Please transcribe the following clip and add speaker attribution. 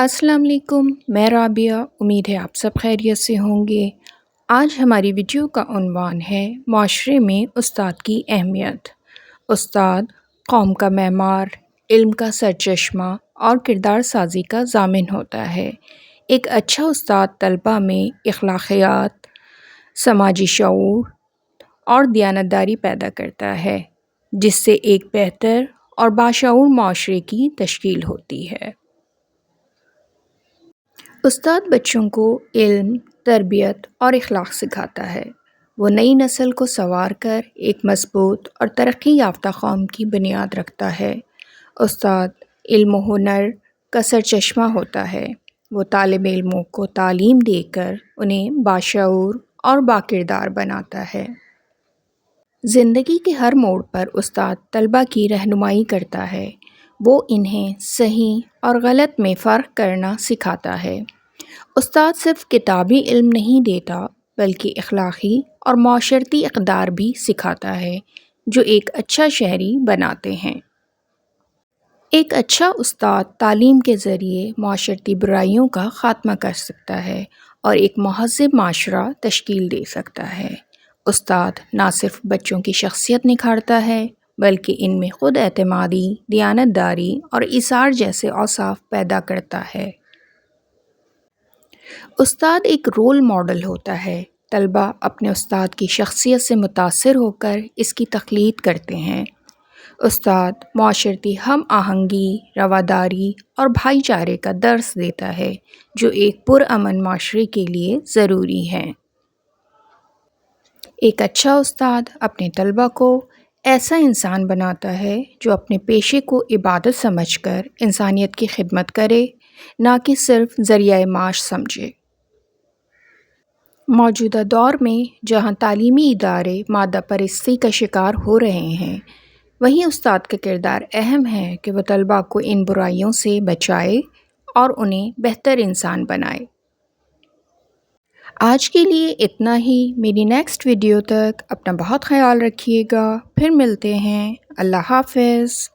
Speaker 1: السلام علیکم، میں رابعہ۔ امید ہے آپ سب خیریت سے ہوں گے۔ آج ہماری ویڈیو کا عنوان ہے معاشرے میں استاد کی اہمیت۔ استاد قوم کا معمار، علم کا سرچشمہ اور کردار سازی کا ضامن ہوتا ہے۔ ایک اچھا استاد طلبہ میں اخلاقیات، سماجی شعور اور دیانتداری پیدا کرتا ہے، جس سے ایک بہتر اور باشعور معاشرے کی تشکیل ہوتی ہے۔ استاد بچوں کو علم، تربیت اور اخلاق سکھاتا ہے۔ وہ نئی نسل کو سنوار کر ایک مضبوط اور ترقی یافتہ قوم کی بنیاد رکھتا ہے۔ استاد علم و ہنر کا سرچشمہ ہوتا ہے۔ وہ طالب علموں کو تعلیم دے کر انہیں باشعور اور باکردار بناتا ہے۔ زندگی کے ہر موڑ پر استاد طلبہ کی رہنمائی کرتا ہے۔ وہ انہیں صحیح اور غلط میں فرق کرنا سکھاتا ہے۔ استاد صرف کتابی علم نہیں دیتا بلکہ اخلاقی اور معاشرتی اقدار بھی سکھاتا ہے جو ایک اچھا شہری بناتے ہیں۔ ایک اچھا استاد تعلیم کے ذریعے معاشرتی برائیوں کا خاتمہ کر سکتا ہے اور ایک مہذب معاشرہ تشکیل دے سکتا ہے۔ استاد نہ صرف بچوں کی شخصیت نکھارتا ہے بلکہ ان میں خود اعتمادی، دیانتداری اور ایثار جیسے اوصاف پیدا کرتا ہے۔ استاد ایک رول ماڈل ہوتا ہے۔ طلبہ اپنے استاد کی شخصیت سے متاثر ہو کر اس کی تقلید کرتے ہیں۔ استاد معاشرتی ہم آہنگی، رواداری اور بھائی چارے کا درس دیتا ہے جو ایک پرامن معاشرے کے لیے ضروری ہے۔ ایک اچھا استاد اپنے طلبہ کو ایسا انسان بناتا ہے جو اپنے پیشے کو عبادت سمجھ کر انسانیت کی خدمت کرے، نہ کہ صرف ذریعہ معاش سمجھے۔ موجودہ دور میں جہاں تعلیمی ادارے مادہ پرستی کا شکار ہو رہے ہیں، وہیں استاد کا کردار اہم ہے کہ وہ طلبہ کو ان برائیوں سے بچائے اور انہیں بہتر انسان بنائے۔ آج کے لیے اتنا ہی۔ میری نیکسٹ ویڈیو تک اپنا بہت خیال رکھیے گا۔ پھر ملتے ہیں۔ اللہ حافظ۔